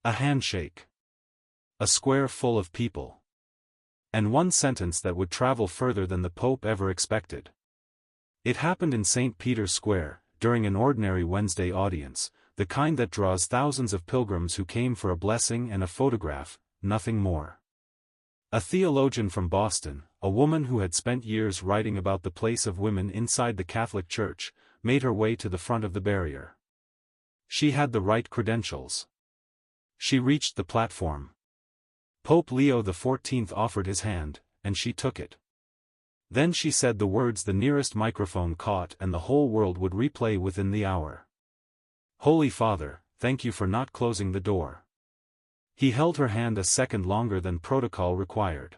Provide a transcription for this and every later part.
A handshake. A square full of people. And one sentence that would travel further than the Pope ever expected. It happened in St. Peter's Square, during an ordinary Wednesday audience, the kind that draws thousands of pilgrims who came for a blessing and a photograph, nothing more. A theologian from Boston, a woman who had spent years writing about the place of women inside the Catholic Church, made her way to the front of the barrier. She had the right credentials. She reached the platform. Pope Leo XIV offered his hand, and she took it. Then she said the words the nearest microphone caught and the whole world would replay within the hour. "Holy Father, thank you for not closing the door." He held her hand a second longer than protocol required.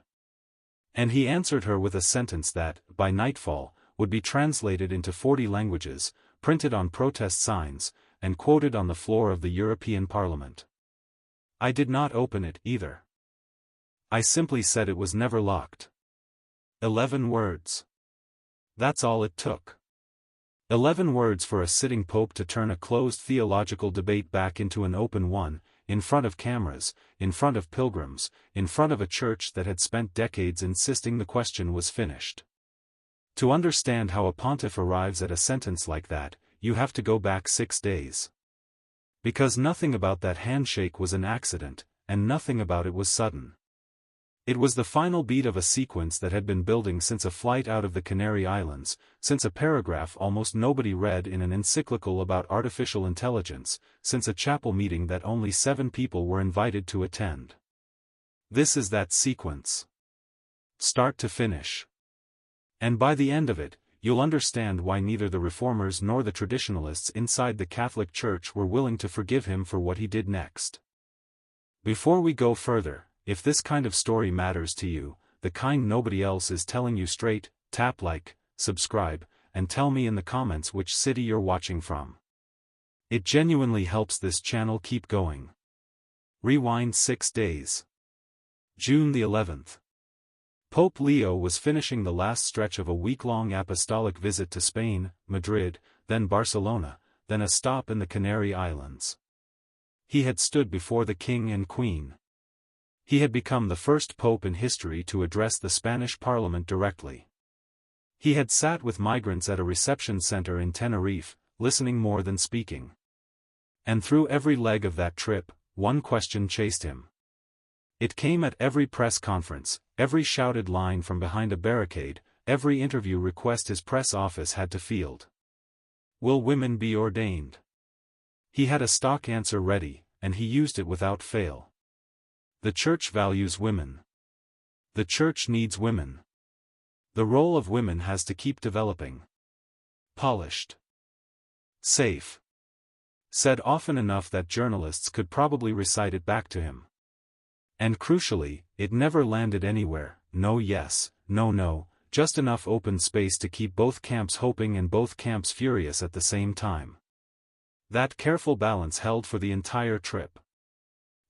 And he answered her with a sentence that, by nightfall, would be translated into 40 languages, printed on protest signs, and quoted on the floor of the European Parliament. I did not open it, either. I simply said it was never locked. 11 words. That's all it took. 11 words for a sitting pope to turn a closed theological debate back into an open one, in front of cameras, in front of pilgrims, in front of a church that had spent decades insisting the question was finished. To understand how a pontiff arrives at a sentence like that, you have to go back 6 days. Because nothing about that handshake was an accident, and nothing about it was sudden. It was the final beat of a sequence that had been building since a flight out of the Canary Islands, since a paragraph almost nobody read in an encyclical about artificial intelligence, since a chapel meeting that only 7 people were invited to attend. This is that sequence. Start to finish. And by the end of it, you'll understand why neither the reformers nor the traditionalists inside the Catholic Church were willing to forgive him for what he did next. Before we go further, if this kind of story matters to you, the kind nobody else is telling you straight, tap like, subscribe, and tell me in the comments which city you're watching from. It genuinely helps this channel keep going. Rewind 6 days. June the 11th. Pope Leo was finishing the last stretch of a week-long apostolic visit to Spain, Madrid, then Barcelona, then a stop in the Canary Islands. He had stood before the King and Queen. He had become the first pope in history to address the Spanish Parliament directly. He had sat with migrants at a reception center in Tenerife, listening more than speaking. And through every leg of that trip, one question chased him. It came at every press conference, every shouted line from behind a barricade, every interview request his press office had to field. Will women be ordained? He had a stock answer ready, and he used it without fail. The Church values women. The Church needs women. The role of women has to keep developing. Polished. Safe. Said often enough that journalists could probably recite it back to him. And crucially, it never landed anywhere, no yes, no no, just enough open space to keep both camps hoping and both camps furious at the same time. That careful balance held for the entire trip.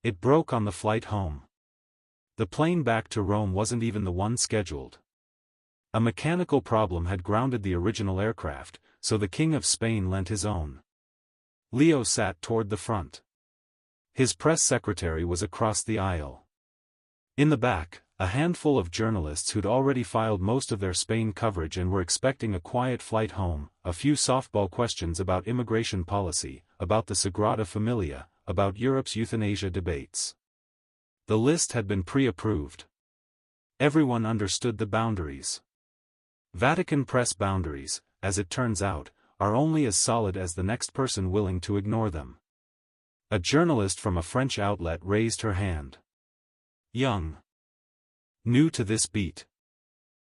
It broke on the flight home. The plane back to Rome wasn't even the one scheduled. A mechanical problem had grounded the original aircraft, so the King of Spain lent his own. Leo sat toward the front. His press secretary was across the aisle. In the back, a handful of journalists who'd already filed most of their Spain coverage and were expecting a quiet flight home, a few softball questions about immigration policy, about the Sagrada Familia, about Europe's euthanasia debates. The list had been pre-approved. Everyone understood the boundaries. Vatican press boundaries, as it turns out, are only as solid as the next person willing to ignore them. A journalist from a French outlet raised her hand. Young. New to this beat.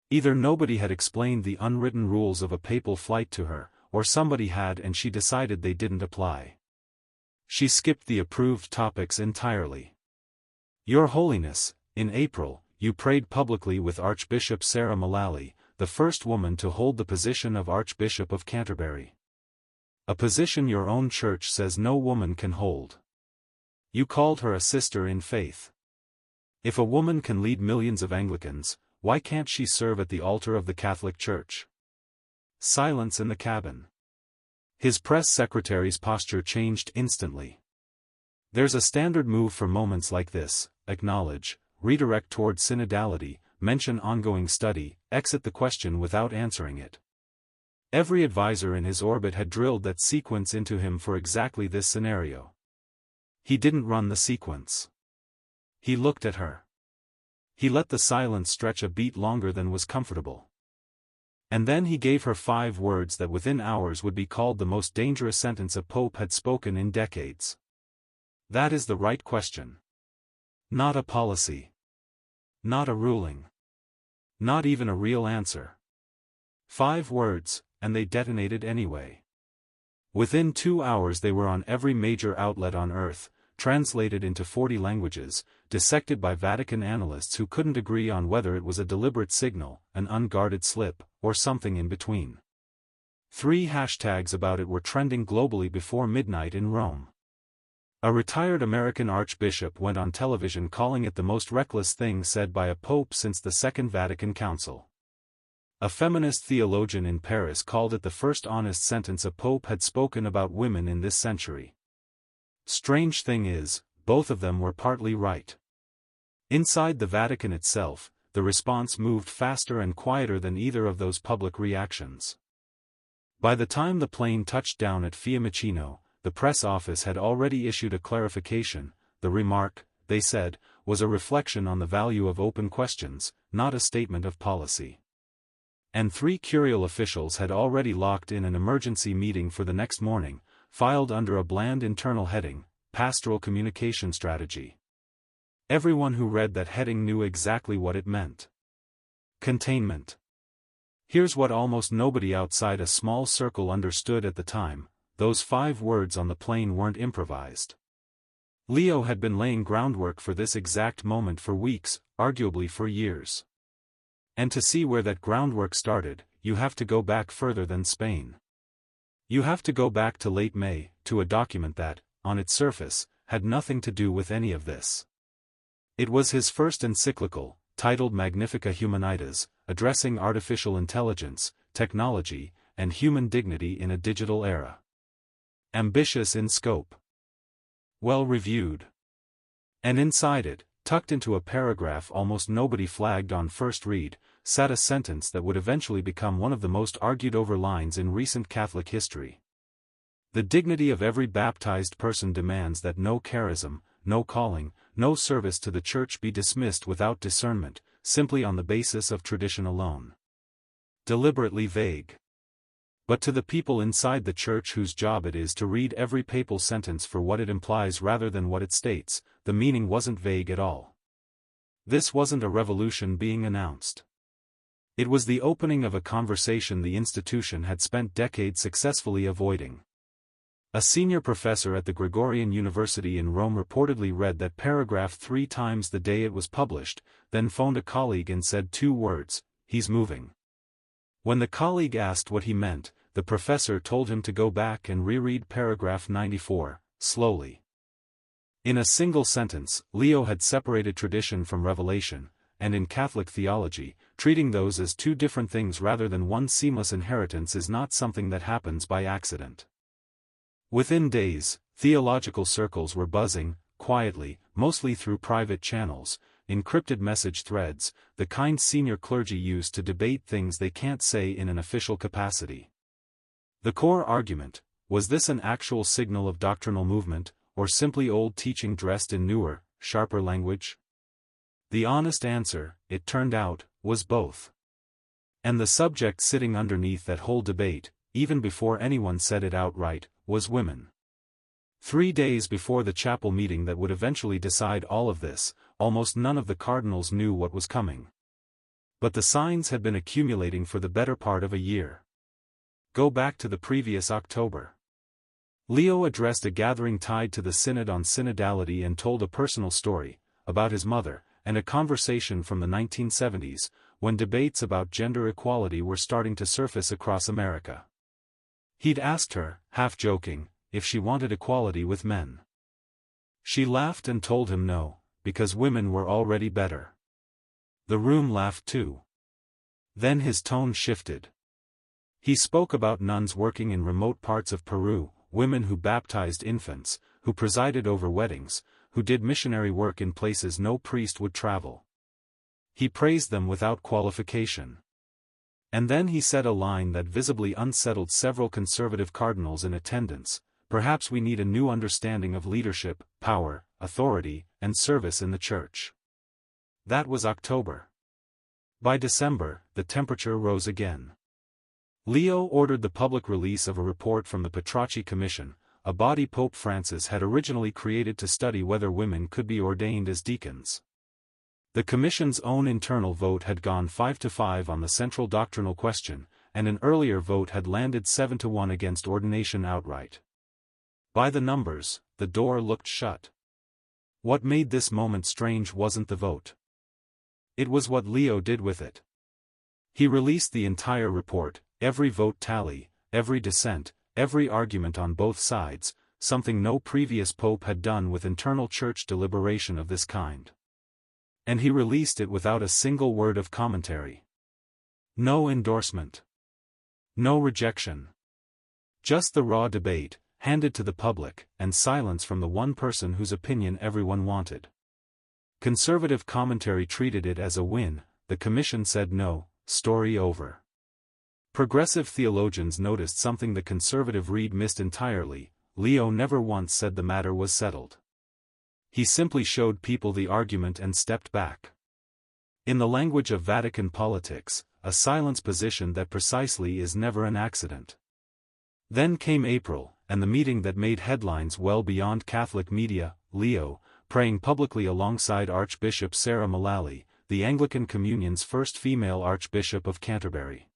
Either nobody had explained the unwritten rules of a papal flight to her, or somebody had and she decided they didn't apply. She skipped the approved topics entirely. Your Holiness, in April, you prayed publicly with Archbishop Sarah Mullally, the first woman to hold the position of Archbishop of Canterbury. A position your own church says no woman can hold. You called her a sister in faith. If a woman can lead millions of Anglicans, why can't she serve at the altar of the Catholic Church? Silence in the cabin. His press secretary's posture changed instantly. There's a standard move for moments like this: acknowledge, redirect toward synodality, mention ongoing study, exit the question without answering it. Every advisor in his orbit had drilled that sequence into him for exactly this scenario. He didn't run the sequence. He looked at her. He let the silence stretch a beat longer than was comfortable. And then he gave her 5 words that within hours would be called the most dangerous sentence a pope had spoken in decades. That is the right question. Not a policy. Not a ruling. Not even a real answer. 5 words, and they detonated anyway. Within 2 hours they were on every major outlet on Earth, translated into 40 languages, dissected by Vatican analysts who couldn't agree on whether it was a deliberate signal, an unguarded slip, or something in between. 3 hashtags about it were trending globally before midnight in Rome. A retired American archbishop went on television calling it the most reckless thing said by a pope since the Second Vatican Council. A feminist theologian in Paris called it the first honest sentence a pope had spoken about women in this century. Strange thing is, both of them were partly right. Inside the Vatican itself, the response moved faster and quieter than either of those public reactions. By the time the plane touched down at Fiumicino, the press office had already issued a clarification. The remark, they said, was a reflection on the value of open questions, not a statement of policy. And 3 curial officials had already locked in an emergency meeting for the next morning, filed under a bland internal heading, Pastoral Communication Strategy. Everyone who read that heading knew exactly what it meant. Containment. Here's what almost nobody outside a small circle understood at the time: those 5 words on the plane weren't improvised. Leo had been laying groundwork for this exact moment for weeks, arguably for years. And to see where that groundwork started, you have to go back further than Spain. You have to go back to late May, to a document that, on its surface, had nothing to do with any of this. It was his first encyclical, titled Magnifica Humanitas, addressing artificial intelligence, technology, and human dignity in a digital era. Ambitious in scope. Well reviewed. And inside it, tucked into a paragraph almost nobody flagged on first read, sat a sentence that would eventually become one of the most argued over lines in recent Catholic history. The dignity of every baptized person demands that no charism, no calling, no service to the Church be dismissed without discernment, simply on the basis of tradition alone. Deliberately vague. But to the people inside the Church whose job it is to read every papal sentence for what it implies rather than what it states, the meaning wasn't vague at all. This wasn't a revolution being announced. It was the opening of a conversation the institution had spent decades successfully avoiding. A senior professor at the Gregorian University in Rome reportedly read that paragraph 3 times the day it was published, then phoned a colleague and said 2 words, "He's moving." When the colleague asked what he meant, the professor told him to go back and reread paragraph 94, slowly. In a single sentence, Leo had separated tradition from revelation, and in Catholic theology, treating those as 2 different things rather than one seamless inheritance is not something that happens by accident. Within days, theological circles were buzzing, quietly, mostly through private channels, encrypted message threads, the kind senior clergy use to debate things they can't say in an official capacity. The core argument: was this an actual signal of doctrinal movement, or simply old teaching dressed in newer, sharper language? The honest answer, it turned out, was both. And the subject sitting underneath that whole debate, even before anyone said it outright, was women. 3 days before the chapel meeting that would eventually decide all of this, almost none of the cardinals knew what was coming. But the signs had been accumulating for the better part of a year. Go back to the previous October. Leo addressed a gathering tied to the Synod on Synodality and told a personal story, about his mother, and a conversation from the 1970s, when debates about gender equality were starting to surface across America. He'd asked her, half joking, if she wanted equality with men. She laughed and told him no, because women were already better. The room laughed too. Then his tone shifted. He spoke about nuns working in remote parts of Peru, women who baptized infants, who presided over weddings, who did missionary work in places no priest would travel. He praised them without qualification. And then he said a line that visibly unsettled several conservative cardinals in attendance: "Perhaps we need a new understanding of leadership, power, authority, and service in the Church." That was October. By December, the temperature rose again. Leo ordered the public release of a report from the Patriarchy Commission, a body Pope Francis had originally created to study whether women could be ordained as deacons. The Commission's own internal vote had gone 5-5 on the central doctrinal question, and an earlier vote had landed 7-1 against ordination outright. By the numbers, the door looked shut. What made this moment strange wasn't the vote. It was what Leo did with it. He released the entire report, every vote tally, every dissent, every argument on both sides, something no previous pope had done with internal church deliberation of this kind. And he released it without a single word of commentary. No endorsement. No rejection. Just the raw debate, handed to the public, and silence from the one person whose opinion everyone wanted. Conservative commentary treated it as a win. The Commission said no, story over. Progressive theologians noticed something the conservative read missed entirely: Leo never once said the matter was settled. He simply showed people the argument and stepped back. In the language of Vatican politics, a silence position that precisely is never an accident. Then came April, and the meeting that made headlines well beyond Catholic media: Leo, praying publicly alongside Archbishop Sarah Mullally, the Anglican Communion's first female Archbishop of Canterbury.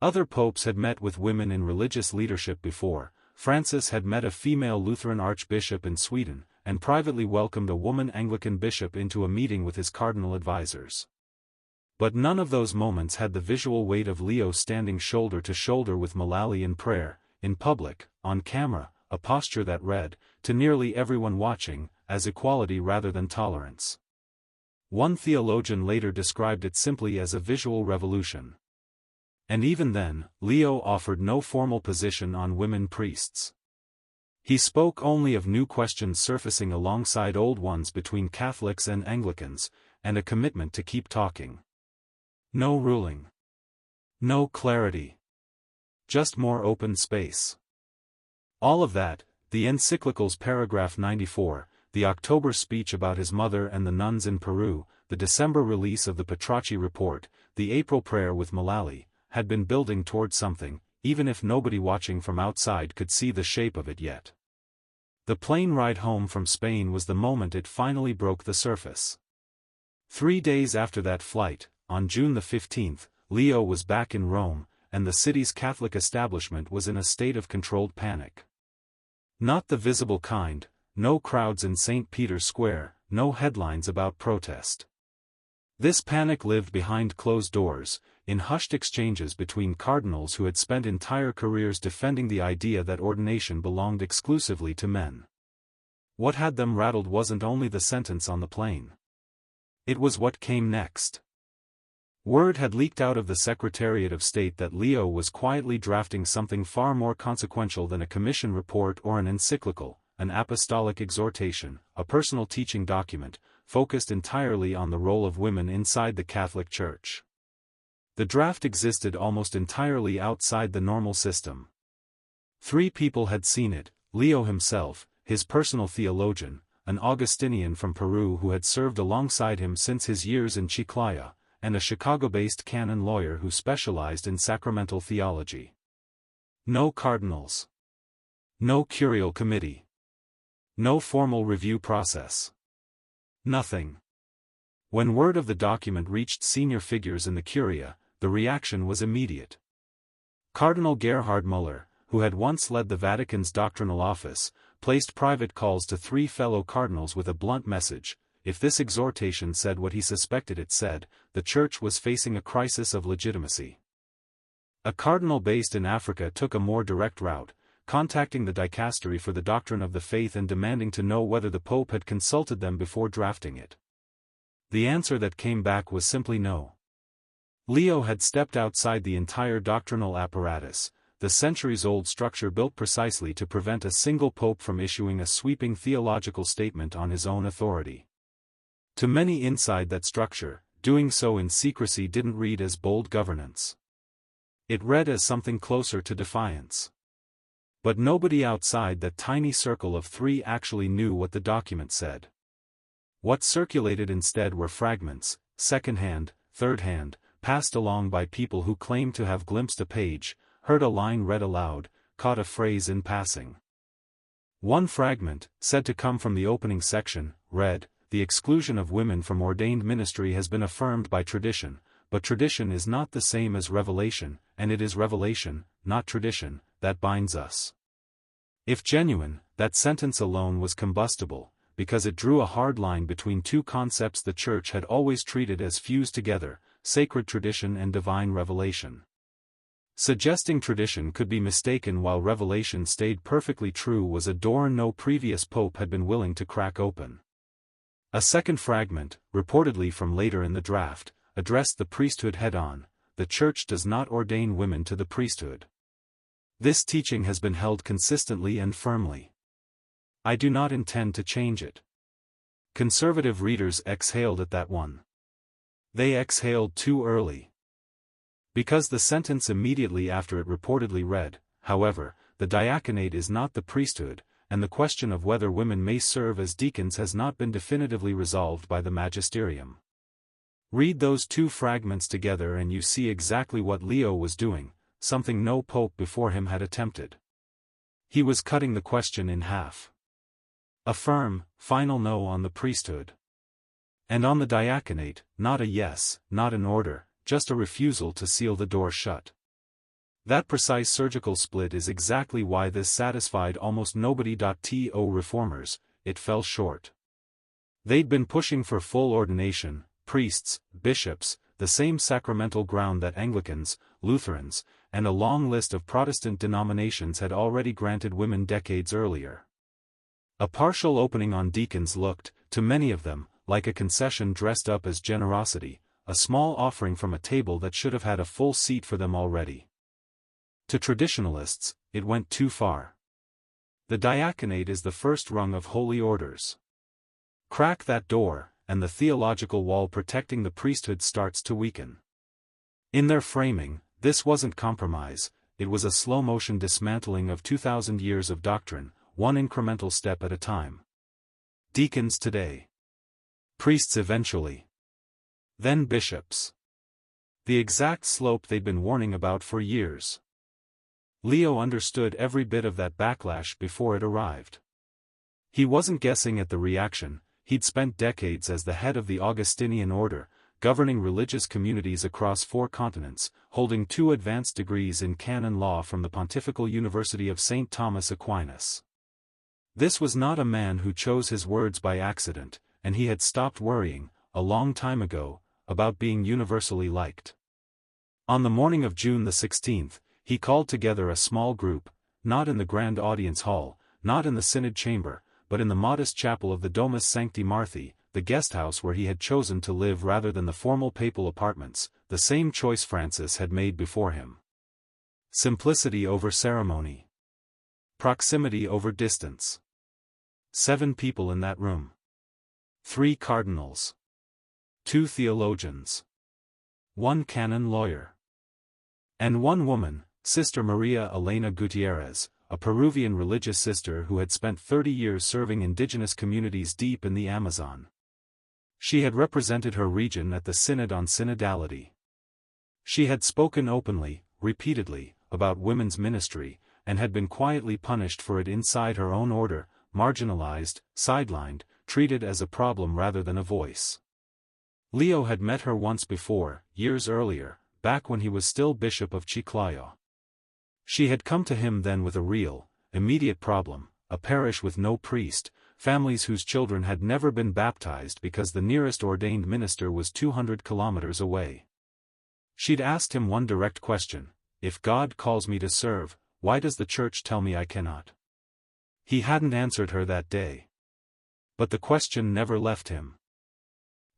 Other popes had met with women in religious leadership before. Francis had met a female Lutheran archbishop in Sweden, and privately welcomed a woman Anglican bishop into a meeting with his cardinal advisors. But none of those moments had the visual weight of Leo standing shoulder to shoulder with Mullally in prayer, in public, on camera, a posture that read, to nearly everyone watching, as equality rather than tolerance. One theologian later described it simply as a visual revolution. And even then, Leo offered no formal position on women priests. He spoke only of new questions surfacing alongside old ones between Catholics and Anglicans, and a commitment to keep talking. No ruling. No clarity. Just more open space. All of that, the encyclical's paragraph 94, the October speech about his mother and the nuns in Peru, the December release of the Patriarchy report, the April prayer with Mullally, had been building toward something, even if nobody watching from outside could see the shape of it yet. The plane ride home from Spain was the moment it finally broke the surface. 3 days after that flight, on June the 15th, Leo was back in Rome, and the city's Catholic establishment was in a state of controlled panic. Not the visible kind: no crowds in St. Peter's Square, no headlines about protest. This panic lived behind closed doors, in hushed exchanges between cardinals who had spent entire careers defending the idea that ordination belonged exclusively to men. What had them rattled wasn't only the sentence on the plane. It was what came next. Word had leaked out of the Secretariat of State that Leo was quietly drafting something far more consequential than a commission report or an encyclical, an apostolic exhortation, a personal teaching document, focused entirely on the role of women inside the Catholic Church. The draft existed almost entirely outside the normal system. 3 people had seen it: Leo himself, his personal theologian, an Augustinian from Peru who had served alongside him since his years in Chiclayo, and a Chicago-based canon lawyer who specialized in sacramental theology. No cardinals. No curial committee. No formal review process. Nothing. When word of the document reached senior figures in the Curia, the reaction was immediate. Cardinal Gerhard Müller, who had once led the Vatican's doctrinal office, placed private calls to 3 fellow cardinals with a blunt message: if this exhortation said what he suspected it said, the Church was facing a crisis of legitimacy. A cardinal based in Africa took a more direct route, contacting the dicastery for the doctrine of the faith and demanding to know whether the Pope had consulted them before drafting it. The answer that came back was simply no. Leo had stepped outside the entire doctrinal apparatus. the centuries-old structure built precisely to prevent a single pope from issuing a sweeping theological statement on his own authority. To many inside that structure, doing so in secrecy didn't read as bold governance. It read as something closer to defiance. But nobody outside that tiny circle of three actually knew what the document said. What circulated instead were fragments, second-hand, third-hand, passed along by people who claimed to have glimpsed a page, heard a line read aloud, caught a phrase in passing. One fragment, said to come from the opening section, read, "The exclusion of women from ordained ministry has been affirmed by tradition, but tradition is not the same as revelation, and it is revelation, not tradition, that binds us." If genuine, that sentence alone was combustible, because it drew a hard line between two concepts the Church had always treated as fused together, sacred tradition and divine revelation. Suggesting tradition could be mistaken while revelation stayed perfectly true was a door no previous pope had been willing to crack open. A second fragment, reportedly from later in the draft, addressed the priesthood head-on: "The Church does not ordain women to the priesthood. This teaching has been held consistently and firmly. I do not intend to change it." Conservative readers exhaled at that one. They exhaled too early. Because the sentence immediately after it reportedly read, "However, the diaconate is not the priesthood, and the question of whether women may serve as deacons has not been definitively resolved by the magisterium." Read those two fragments together and you see exactly what Leo was doing, something no pope before him had attempted. He was cutting the question in half. A firm, final no on the priesthood. And on the diaconate, not a yes, not an order, just a refusal to seal the door shut. That precise surgical split is exactly why this satisfied almost nobody. To reformers, it fell short. They'd been pushing for full ordination, priests, bishops, the same sacramental ground that Anglicans, Lutherans, and a long list of Protestant denominations had already granted women decades earlier. A partial opening on deacons looked, to many of them, like a concession dressed up as generosity, a small offering from a table that should have had a full seat for them already. To traditionalists, it went too far. The diaconate is the first rung of holy orders. Crack that door, and the theological wall protecting the priesthood starts to weaken. In their framing, this wasn't compromise, it was a slow-motion dismantling of 2,000 years of doctrine, one incremental step at a time. Deacons today. Priests eventually. Then bishops. The exact slope they'd been warning about for years. Leo understood every bit of that backlash before it arrived. He wasn't guessing at the reaction. He'd spent decades as the head of the Augustinian order, governing religious communities across 4 continents, holding 2 advanced degrees in canon law from the Pontifical University of St. Thomas Aquinas. This was not a man who chose his words by accident, and he had stopped worrying, a long time ago, about being universally liked. On the morning of June the 16th, he called together a small group, not in the grand audience hall, not in the synod chamber, but in the modest chapel of the Domus Sancti Marthi, the guesthouse where he had chosen to live rather than the formal papal apartments, the same choice Francis had made before him. Simplicity over ceremony. Proximity over distance. 7 people in that room. 3 cardinals. 2 theologians. 1 canon lawyer. And 1 woman, Sister Maria Elena Gutierrez, a Peruvian religious sister who had spent 30 years serving indigenous communities deep in the Amazon. She had represented her region at the Synod on Synodality. She had spoken openly, repeatedly, about women's ministry, and had been quietly punished for it inside her own order, marginalized, sidelined, treated as a problem rather than a voice. Leo had met her once before, years earlier, back when he was still Bishop of Chiclayo. She had come to him then with a real, immediate problem, a parish with no priest, families whose children had never been baptized because the nearest ordained minister was 200 kilometers away. She'd asked him one direct question: if God calls me to serve, why does the Church tell me I cannot? He hadn't answered her that day. But the question never left him.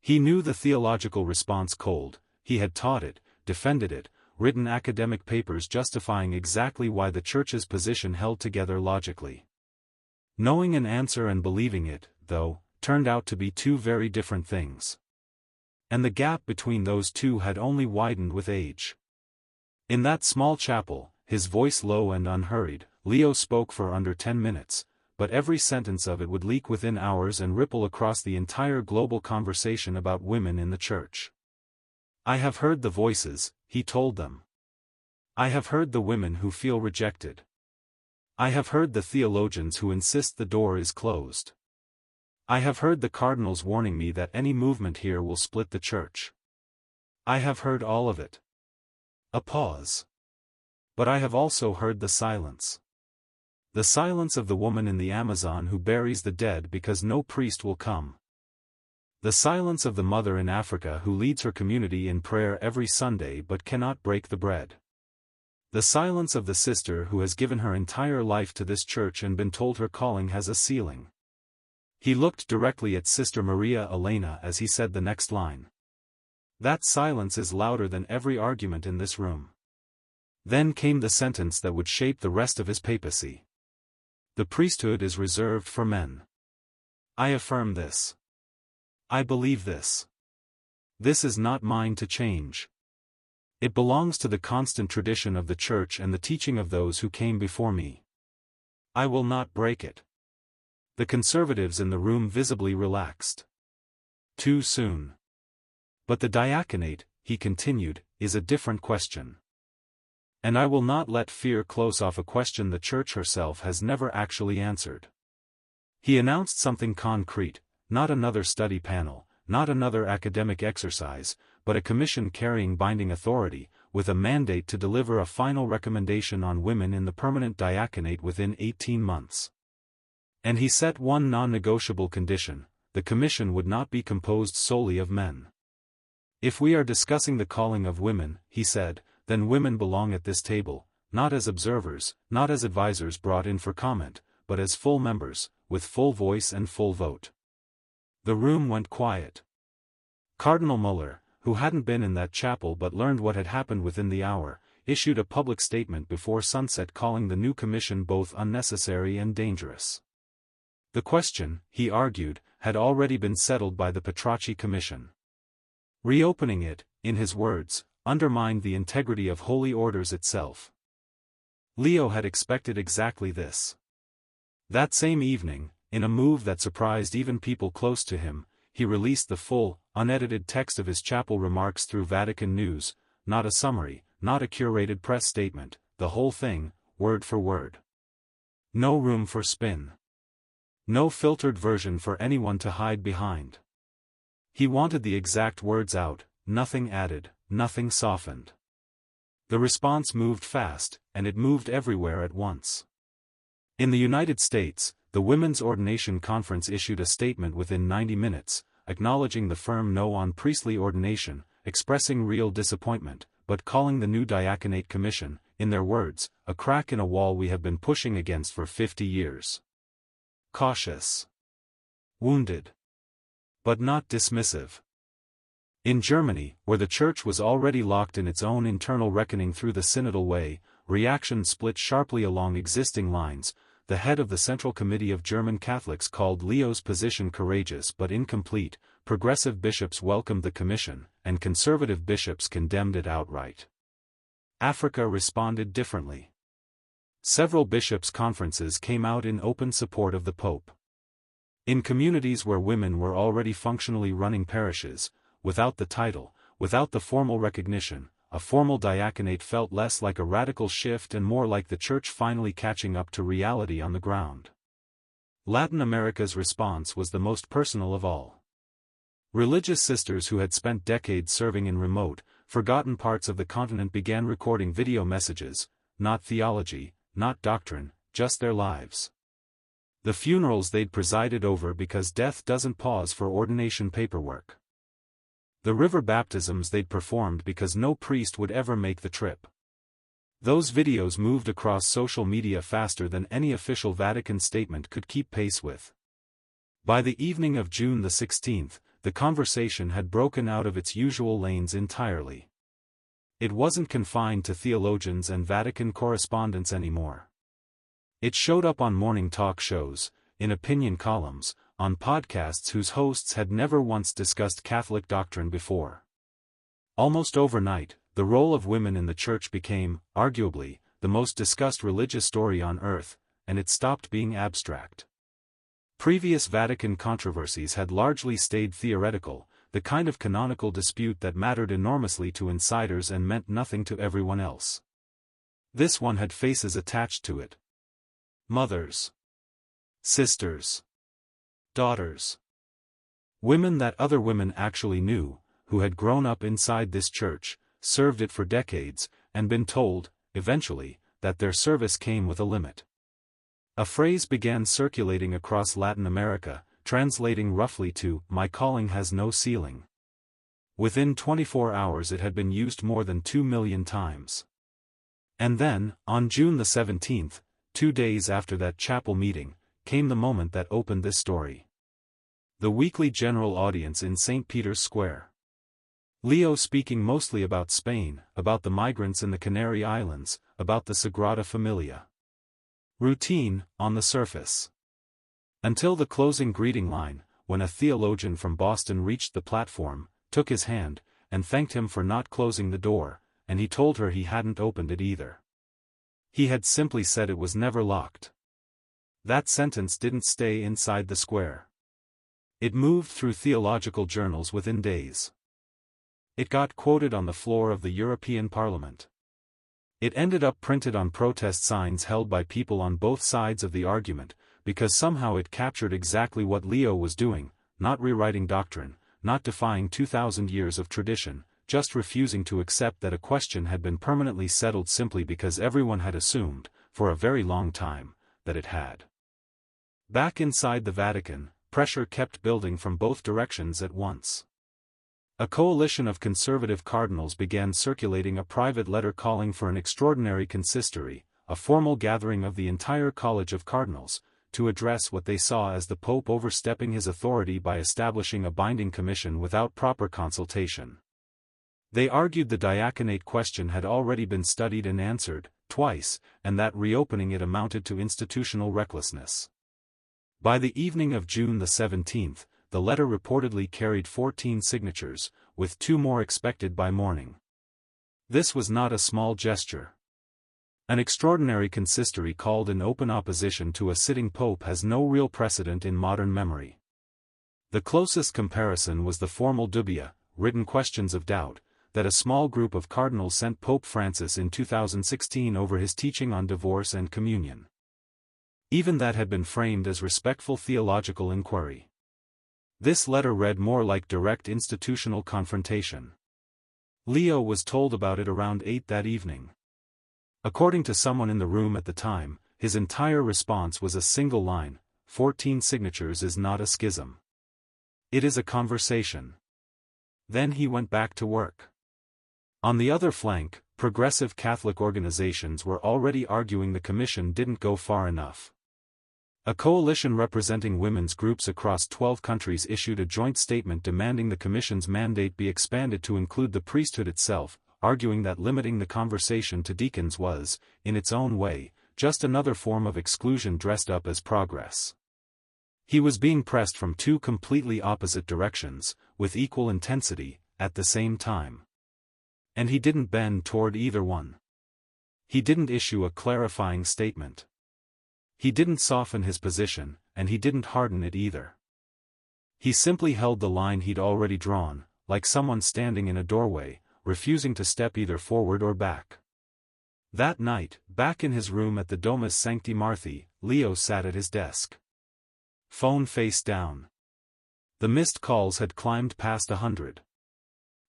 He knew the theological response cold, he had taught it, defended it, written academic papers justifying exactly why the Church's position held together logically. Knowing an answer and believing it, though, turned out to be two very different things. And the gap between those two had only widened with age. In that small chapel, his voice low and unhurried, Leo spoke for under 10 minutes, but every sentence of it would leak within hours and ripple across the entire global conversation about women in the Church. "I have heard the voices," he told them. "I have heard the women who feel rejected. I have heard the theologians who insist the door is closed. I have heard the cardinals warning me that any movement here will split the Church. I have heard all of it." A pause. "But I have also heard the silence. The silence of the woman in the Amazon who buries the dead because no priest will come. The silence of the mother in Africa who leads her community in prayer every Sunday but cannot break the bread. The silence of the sister who has given her entire life to this Church and been told her calling has a ceiling." He looked directly at Sister Maria Elena as he said the next line. "That silence is louder than every argument in this room." Then came the sentence that would shape the rest of his papacy. "The priesthood is reserved for men. I affirm this. I believe this. This is not mine to change. It belongs to the constant tradition of the Church and the teaching of those who came before me. I will not break it." The conservatives in the room visibly relaxed. Too soon. "But the diaconate," he continued, "is a different question. And I will not let fear close off a question the Church herself has never actually answered." He announced something concrete, not another study panel, not another academic exercise, but a commission carrying binding authority, with a mandate to deliver a final recommendation on women in the permanent diaconate within 18 months. And he set one non-negotiable condition: the commission would not be composed solely of men. "If we are discussing the calling of women," he said, "then women belong at this table, not as observers, not as advisors brought in for comment, but as full members, with full voice and full vote." The room went quiet. Cardinal Muller, who hadn't been in that chapel but learned what had happened within the hour, issued a public statement before sunset calling the new commission both unnecessary and dangerous. The question, he argued, had already been settled by the Petracci Commission. Reopening it, in his words, undermined the integrity of holy orders itself. Leo had expected exactly this. That same evening, in a move that surprised even people close to him, he released the full, unedited text of his chapel remarks through Vatican News, not a summary, not a curated press statement, the whole thing, word for word. No room for spin. No filtered version for anyone to hide behind. He wanted the exact words out, nothing added, nothing softened. The response moved fast, and it moved everywhere at once. In the United States, the Women's Ordination Conference issued a statement within 90 minutes, acknowledging the firm no on priestly ordination, expressing real disappointment, but calling the new diaconate commission, in their words, a crack in a wall we have been pushing against for 50 years. Cautious. Wounded. But not dismissive. In Germany, where the Church was already locked in its own internal reckoning through the synodal way, reaction split sharply along existing lines. The head of the Central Committee of German Catholics called Leo's position courageous but incomplete, progressive bishops welcomed the commission, and conservative bishops condemned it outright. Africa responded differently. Several bishops' conferences came out in open support of the Pope. In communities where women were already functionally running parishes, without the title, without the formal recognition, a formal diaconate felt less like a radical shift and more like the Church finally catching up to reality on the ground. Latin America's response was the most personal of all. Religious sisters who had spent decades serving in remote, forgotten parts of the continent began recording video messages, not theology, not doctrine, just their lives. The funerals they'd presided over because death doesn't pause for ordination paperwork. The river baptisms they'd performed because no priest would ever make the trip. Those videos moved across social media faster than any official Vatican statement could keep pace with. By the evening of June the 16th, the conversation had broken out of its usual lanes entirely. It wasn't confined to theologians and Vatican correspondents anymore. It showed up on morning talk shows, in opinion columns, on podcasts whose hosts had never once discussed Catholic doctrine before. Almost overnight, the role of women in the Church became, arguably, the most discussed religious story on earth, and it stopped being abstract. Previous Vatican controversies had largely stayed theoretical, the kind of canonical dispute that mattered enormously to insiders and meant nothing to everyone else. This one had faces attached to it. Mothers. Sisters. Daughters. Women that other women actually knew, who had grown up inside this church, served it for decades, and been told, eventually, that their service came with a limit. A phrase began circulating across Latin America, translating roughly to, "My calling has no ceiling." Within 24 hours it had been used more than 2 million times. And then, on June the 17th, 2 days after that chapel meeting, came the moment that opened this story. The weekly general audience in St. Peter's Square. Leo speaking mostly about Spain, about the migrants in the Canary Islands, about the Sagrada Familia. Routine, on the surface. Until the closing greeting line, when a theologian from Boston reached the platform, took his hand, and thanked him for not closing the door, and he told her he hadn't opened it either. He had simply said it was never locked. That sentence didn't stay inside the square. It moved through theological journals within days. It got quoted on the floor of the European Parliament. It ended up printed on protest signs held by people on both sides of the argument, because somehow it captured exactly what Leo was doing, not rewriting doctrine, not defying 2,000 years of tradition, just refusing to accept that a question had been permanently settled simply because everyone had assumed, for a very long time, that it had. Back inside the Vatican, pressure kept building from both directions at once. A coalition of conservative cardinals began circulating a private letter calling for an extraordinary consistory, a formal gathering of the entire College of Cardinals, to address what they saw as the Pope overstepping his authority by establishing a binding commission without proper consultation. They argued the diaconate question had already been studied and answered, twice, and that reopening it amounted to institutional recklessness. By the evening of June the 17th, the letter reportedly carried 14 signatures, with 2 more expected by morning. This was not a small gesture. An extraordinary consistory called in open opposition to a sitting pope has no real precedent in modern memory. The closest comparison was the formal dubia, written questions of doubt, that a small group of cardinals sent Pope Francis in 2016 over his teaching on divorce and communion. Even that had been framed as respectful theological inquiry. This letter read more like direct institutional confrontation. Leo was told about it around 8 that evening. According to someone in the room at the time, his entire response was a single line: 14 signatures is not a schism. It is a conversation. Then he went back to work. On the other flank, progressive Catholic organizations were already arguing the commission didn't go far enough. A coalition representing women's groups across 12 countries issued a joint statement demanding the Commission's mandate be expanded to include the priesthood itself, arguing that limiting the conversation to deacons was, in its own way, just another form of exclusion dressed up as progress. He was being pressed from 2 completely opposite directions, with equal intensity, at the same time. And he didn't bend toward either one. He didn't issue a clarifying statement. He didn't soften his position, and he didn't harden it either. He simply held the line he'd already drawn, like someone standing in a doorway, refusing to step either forward or back. That night, back in his room at the Domus Sancti Marthi, Leo sat at his desk. Phone face down. The missed calls had climbed past 100.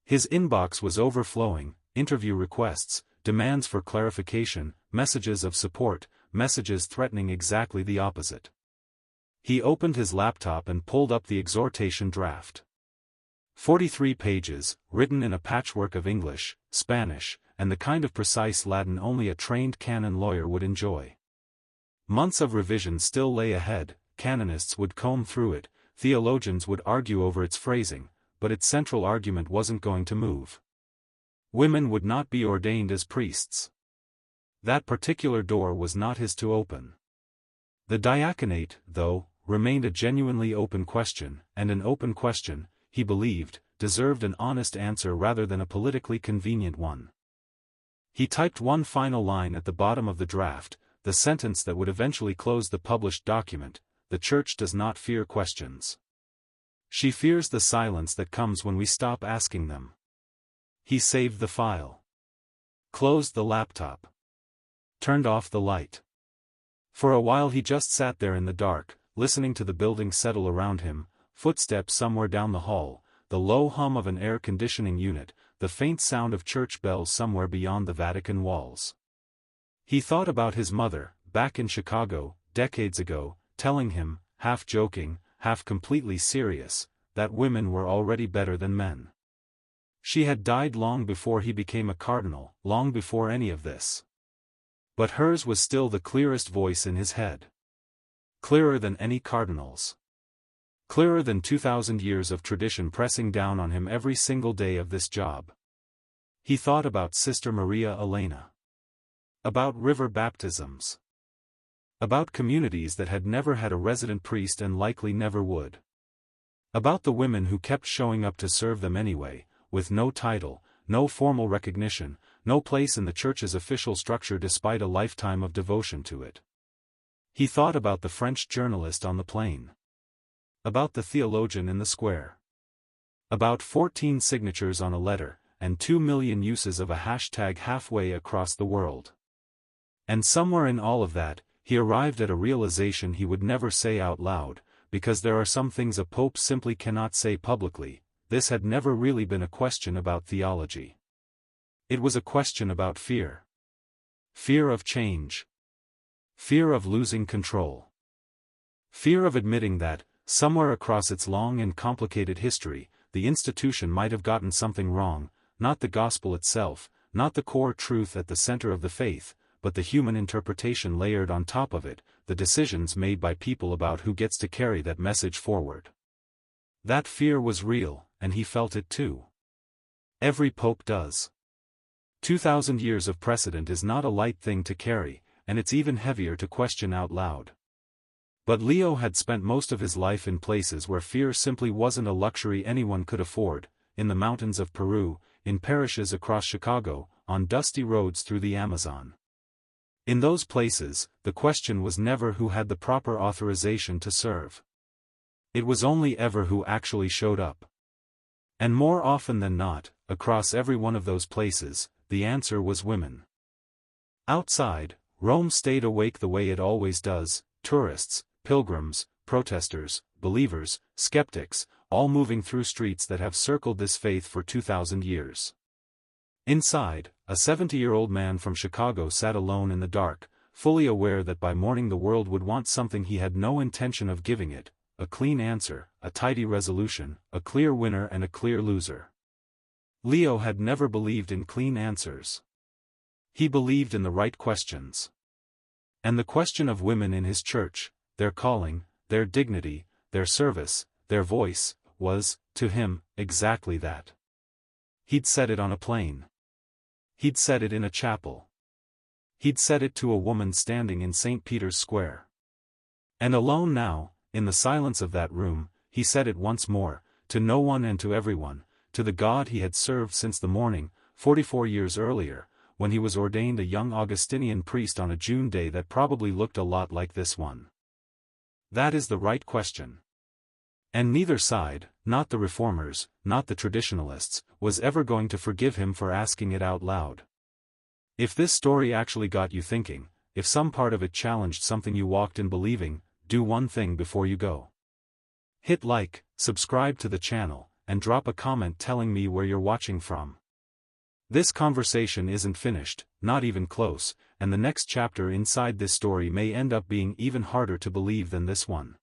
His inbox was overflowing: interview requests, demands for clarification, messages of support, messages threatening exactly the opposite. He opened his laptop and pulled up the exhortation draft. 43 pages, written in a patchwork of English, Spanish, and the kind of precise Latin only a trained canon lawyer would enjoy. Months of revision still lay ahead. Canonists would comb through it, theologians would argue over its phrasing, but its central argument wasn't going to move. Women would not be ordained as priests. That particular door was not his to open. The diaconate, though, remained a genuinely open question, and an open question, he believed, deserved an honest answer rather than a politically convenient one. He typed one final line at the bottom of the draft, the sentence that would eventually close the published document: "The Church does not fear questions. She fears the silence that comes when we stop asking them." He saved the file. Closed the laptop. Turned off the light. For a while he just sat there in the dark, listening to the building settle around him, footsteps somewhere down the hall, the low hum of an air conditioning unit, the faint sound of church bells somewhere beyond the Vatican walls. He thought about his mother, back in Chicago, decades ago, telling him, half joking, half completely serious, that women were already better than men. She had died long before he became a cardinal, long before any of this. But hers was still the clearest voice in his head. Clearer than any cardinal's. Clearer than 2,000 years of tradition pressing down on him every single day of this job. He thought about Sister Maria Elena. About river baptisms. About communities that had never had a resident priest and likely never would. About the women who kept showing up to serve them anyway, with no title, no formal recognition, no place in the Church's official structure despite a lifetime of devotion to it. He thought about the French journalist on the plane. About the theologian in the square. About 14 signatures on a letter, and 2 million uses of a hashtag halfway across the world. And somewhere in all of that, he arrived at a realization he would never say out loud, because there are some things a pope simply cannot say publicly. This had never really been a question about theology. It was a question about fear. Fear of change. Fear of losing control. Fear of admitting that, somewhere across its long and complicated history, the institution might have gotten something wrong, not the gospel itself, not the core truth at the center of the faith, but the human interpretation layered on top of it, the decisions made by people about who gets to carry that message forward. That fear was real, and he felt it too. Every pope does. 2,000 years of precedent is not a light thing to carry, and it's even heavier to question out loud. But Leo had spent most of his life in places where fear simply wasn't a luxury anyone could afford, in the mountains of Peru, in parishes across Chicago, on dusty roads through the Amazon. In those places, the question was never who had the proper authorization to serve. It was only ever who actually showed up. And more often than not, across every one of those places, the answer was women. Outside, Rome stayed awake the way it always does: tourists, pilgrims, protesters, believers, skeptics, all moving through streets that have circled this faith for 2,000 years. Inside, a 70-year-old man from Chicago sat alone in the dark, fully aware that by morning the world would want something he had no intention of giving it: a clean answer, a tidy resolution, a clear winner and a clear loser. Leo had never believed in clean answers. He believed in the right questions. And the question of women in his church, their calling, their dignity, their service, their voice, was, to him, exactly that. He'd said it on a plane. He'd said it in a chapel. He'd said it to a woman standing in St. Peter's Square. And alone now, in the silence of that room, he said it once more, to no one and to everyone, to the God he had served since the morning, 44 years earlier, when he was ordained a young Augustinian priest on a June day that probably looked a lot like this one. That is the right question. And neither side, not the reformers, not the traditionalists, was ever going to forgive him for asking it out loud. If this story actually got you thinking, if some part of it challenged something you walked in believing, do one thing before you go. Hit like, subscribe to the channel, and drop a comment telling me where you're watching from. This conversation isn't finished, not even close, and the next chapter inside this story may end up being even harder to believe than this one.